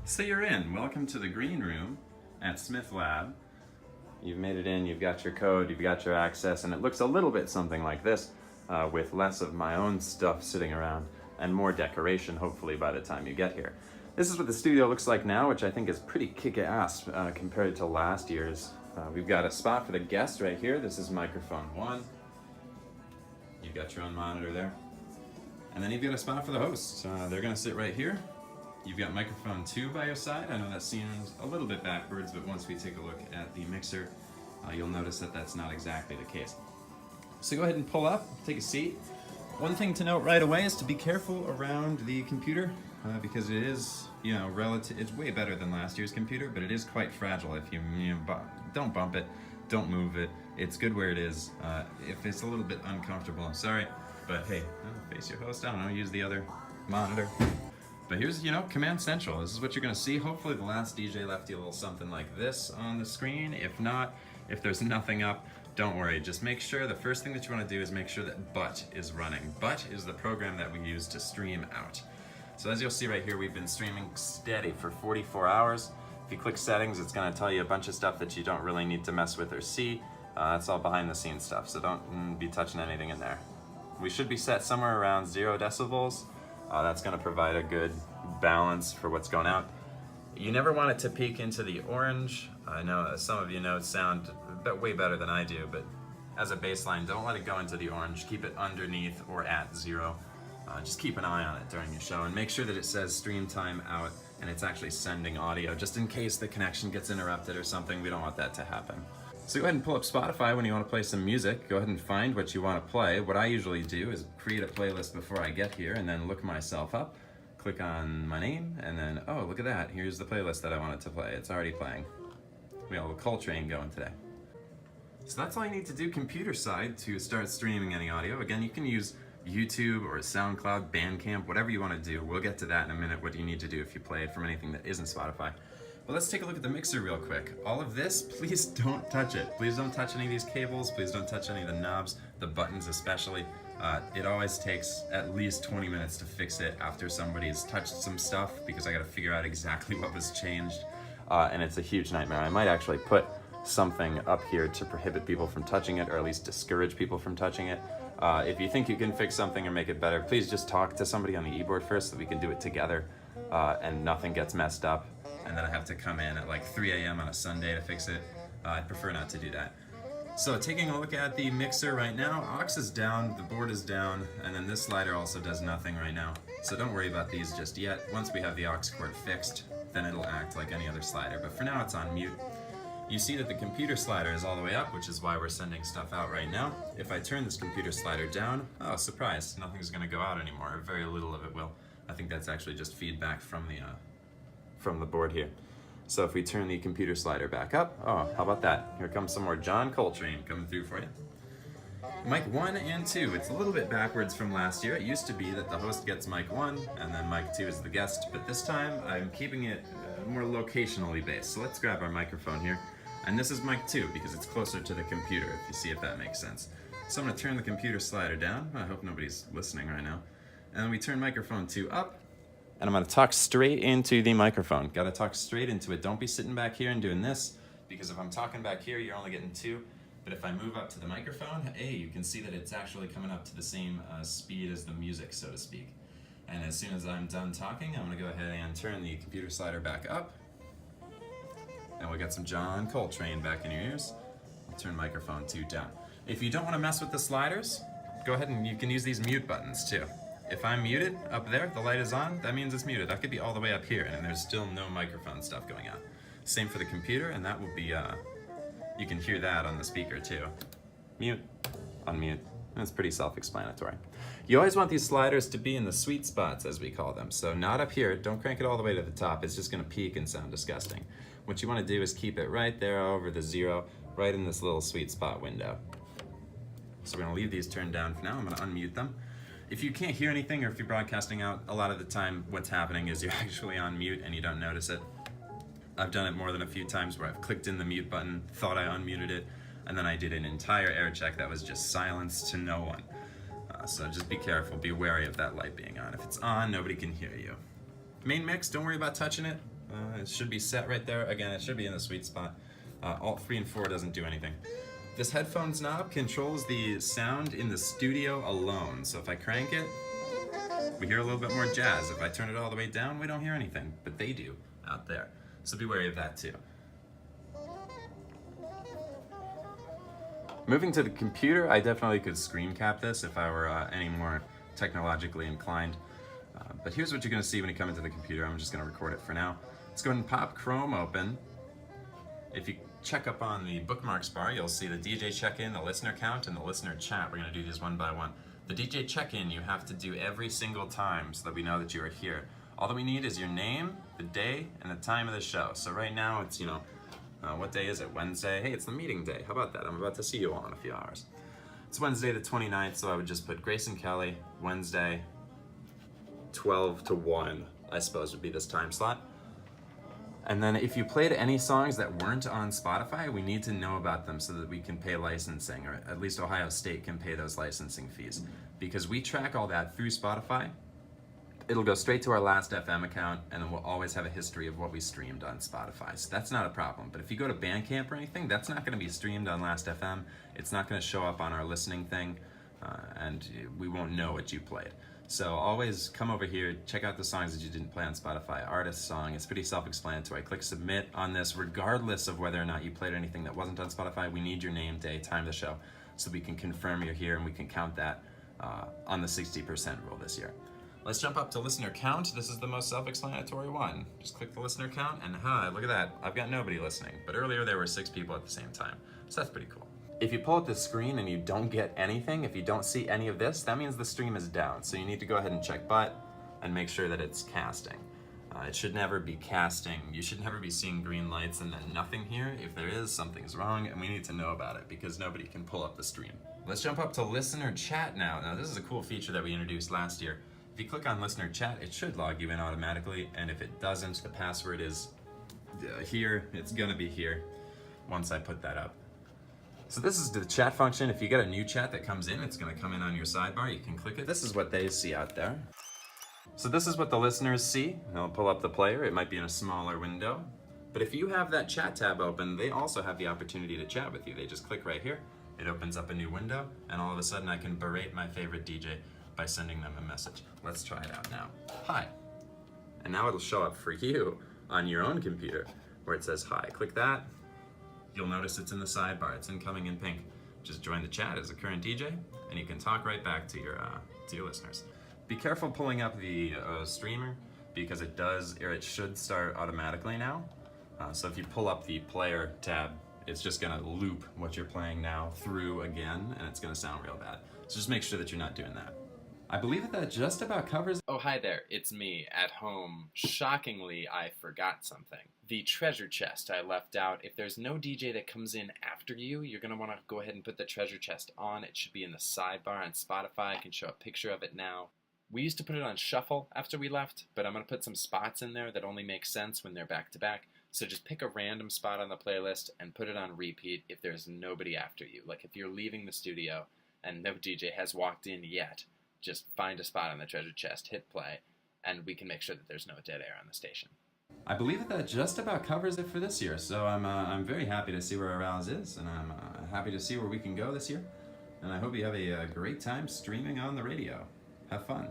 So you're in. Welcome to the green room at Smith Lab. You've made it in, you've got your code, you've got your access, and it looks a little bit something like this, with less of my own stuff sitting around and more decoration, hopefully, by the time you get here. This is what the studio looks like now, which I think is pretty kick-ass compared to last year's. We've got a spot for the guest right here. This is microphone 1. You've got your own monitor there. And then you've got a spot for the hosts. They're gonna sit right here. You've got microphone 2 by your side. I know that seems a little bit backwards, but once we take a look at the mixer, you'll notice that that's not exactly the case. So go ahead and pull up, take a seat. One thing to note right away is to be careful around the computer, because it is, it's way better than last year's computer, but it is quite fragile. If you don't bump it, don't move it. It's good where it is. If it's a little bit uncomfortable, I'm sorry, but hey, face your host. I don't know, use the other monitor. But here's, Command Central. This is what you're gonna see. Hopefully the last DJ left you a little something like this on the screen. If not, if there's nothing up, don't worry. Just make sure, the first thing that you wanna do is make sure that Butt is running. Butt is the program that we use to stream out. So as you'll see right here, we've been streaming steady for 44 hours. If you click settings, it's gonna tell you a bunch of stuff that you don't really need to mess with or see. That's all behind the scenes stuff, so don't be touching anything in there. We should be set somewhere around 0 decibels. That's going to provide a good balance for what's going out. You never want it to peak into the orange. I know some of you sound way better than I do, but as a baseline, don't let it go into the orange. Keep it underneath or at 0. Just keep an eye on it during your show and make sure that it says stream time out and it's actually sending audio, just in case the connection gets interrupted or something. We don't want that to happen. So go ahead and pull up Spotify when you want to play some music. Go ahead and find what you want to play. What I usually do is create a playlist before I get here and then look myself up, click on my name, and then, oh, look at that. Here's the playlist that I wanted to play. It's already playing. We have a Coltrane going today. So that's all you need to do computer side to start streaming any audio. Again, you can use YouTube or SoundCloud, Bandcamp, whatever you want to do. We'll get to that in a minute, what you need to do if you play it from anything that isn't Spotify. But let's take a look at the mixer real quick. All of this, please don't touch it. Please don't touch any of these cables. Please don't touch any of the knobs, the buttons especially. It always takes at least 20 minutes to fix it after somebody's touched some stuff, because I gotta figure out exactly what was changed. And it's a huge nightmare. I might actually put something up here to prohibit people from touching it, or at least discourage people from touching it. If you think you can fix something or make it better, please just talk to somebody on the e-board first so we can do it together and nothing gets messed up. And then I have to come in at like 3 a.m. on a Sunday to fix it. I'd prefer not to do that. So taking a look at the mixer right now, aux is down, the board is down, and then this slider also does nothing right now. So don't worry about these just yet. Once we have the aux cord fixed, then it'll act like any other slider. But for now, it's on mute. You see that the computer slider is all the way up, which is why we're sending stuff out right now. If I turn this computer slider down, oh, surprise, nothing's gonna go out anymore, or very little of it will. I think that's actually just feedback from the board here. So if we turn the computer slider back up, oh, how about that? Here comes some more John Coltrane coming through for you. Mic 1 and 2, it's a little bit backwards from last year. It used to be that the host gets mic 1 and then mic 2 is the guest, but this time I'm keeping it more locationally based. So let's grab our microphone here. And this is mic 2 because it's closer to the computer, if you see if that makes sense. So I'm gonna turn the computer slider down. I hope nobody's listening right now. And then we turn microphone 2 up. And I'm gonna talk straight into the microphone. Gotta talk straight into it. Don't be sitting back here and doing this, because if I'm talking back here, you're only getting 2. But if I move up to the microphone, hey, you can see that it's actually coming up to the same speed as the music, so to speak. And as soon as I'm done talking, I'm gonna go ahead and turn the computer slider back up. And we got some John Coltrane back in your ears. I'll turn microphone 2 down. If you don't wanna mess with the sliders, go ahead and you can use these mute buttons too. If I'm muted up there, the light is on, that means it's muted. I could be all the way up here and there's still no microphone stuff going on. Same for the computer, and that will be, you can hear that on the speaker too. Mute, unmute, and it's pretty self-explanatory. You always want these sliders to be in the sweet spots, as we call them. So not up here, don't crank it all the way to the top, it's just gonna peak and sound disgusting. What you wanna do is keep it right there over the 0, right in this little sweet spot window. So we're gonna leave these turned down for now. I'm gonna unmute them. If you can't hear anything, or if you're broadcasting out, a lot of the time what's happening is you're actually on mute and you don't notice it. I've done it more than a few times where I've clicked in the mute button, thought I unmuted it, and then I did an entire air check that was just silence to no one. So just be careful, be wary of that light being on. If it's on, nobody can hear you. Main mix, don't worry about touching it. It should be set right there. Again, it should be in the sweet spot. Alt 3 and 4 doesn't do anything. This headphones knob controls the sound in the studio alone. So if I crank it, we hear a little bit more jazz. If I turn it all the way down, we don't hear anything, but they do out there. So be wary of that too. Moving to the computer, I definitely could screen cap this if I were any more technologically inclined. But here's what you're gonna see when you come into the computer. I'm just gonna record it for now. Let's go ahead and pop Chrome open. If you check up on the bookmarks bar, you'll see the DJ check-in, the listener count, and the listener chat. We're gonna do these one by one. The DJ check-in you have to do every single time so that we know that you are here. All that we need is your name, the day, and the time of the show. So right now it's, what day is it? Wednesday? Hey, it's the meeting day. How about that? I'm about to see you all in a few hours. It's Wednesday the 29th, so I would just put Grayson Kelly, Wednesday, 12 to 1, I suppose would be this time slot. And then if you played any songs that weren't on Spotify, we need to know about them so that we can pay licensing, or at least Ohio State can pay those licensing fees. Because we track all that through Spotify. It'll go straight to our Last FM account, and then we'll always have a history of what we streamed on Spotify. So that's not a problem. But if you go to Bandcamp or anything, that's not gonna be streamed on Last FM. It's not gonna show up on our listening thing, and we won't know what you played. So always come over here, check out the songs that you didn't play on Spotify. Artist, song, it's pretty self-explanatory. Click submit on this, regardless of whether or not you played anything that wasn't on Spotify. We need your name, day, time of the show, so we can confirm you're here and we can count that on the 60% rule this year. Let's jump up to listener count. This is the most self-explanatory one. Just click the listener count and look at that. I've got nobody listening, but earlier there were 6 people at the same time. So that's pretty cool. If you pull up the screen and you don't get anything, if you don't see any of this, that means the stream is down. So you need to go ahead and check but and make sure that it's casting. It should never be casting. You should never be seeing green lights and then nothing here. If there is, something's wrong and we need to know about it because nobody can pull up the stream. Let's jump up to listener chat now. Now this is a cool feature that we introduced last year. If you click on listener chat, it should log you in automatically. And if it doesn't, the password is here. It's gonna be here once I put that up. So this is the chat function. If you get a new chat that comes in, it's gonna come in on your sidebar. You can click it. This is what they see out there. So this is what the listeners see. They'll pull up the player. It might be in a smaller window. But if you have that chat tab open, they also have the opportunity to chat with you. They just click right here. It opens up a new window, and all of a sudden I can berate my favorite DJ by sending them a message. Let's try it out now. Hi. And now it'll show up for you on your own computer where it says hi. Click that. You'll notice it's in the sidebar. It's incoming in pink. Just join the chat as a current DJ, and you can talk right back to your listeners. Be careful pulling up the streamer because it should start automatically now. So if you pull up the player tab, it's just gonna loop what you're playing now through again, and it's gonna sound real bad. So just make sure that you're not doing that. I believe that just about covers. Oh, hi there, it's me at home. Shockingly, I forgot something. The treasure chest I left out. If there's no DJ that comes in after you, you're gonna wanna go ahead and put the treasure chest on. It should be in the sidebar on Spotify. I can show a picture of it now. We used to put it on shuffle after we left, but I'm gonna put some spots in there that only make sense when they're back to back. So just pick a random spot on the playlist and put it on repeat if there's nobody after you. Like if you're leaving the studio and no DJ has walked in yet, just find a spot on the treasure chest, hit play, and we can make sure that there's no dead air on the station. I believe that just about covers it for this year, so I'm very happy to see where Arouse is, and I'm happy to see where we can go this year, and I hope you have a great time streaming on the radio. Have fun.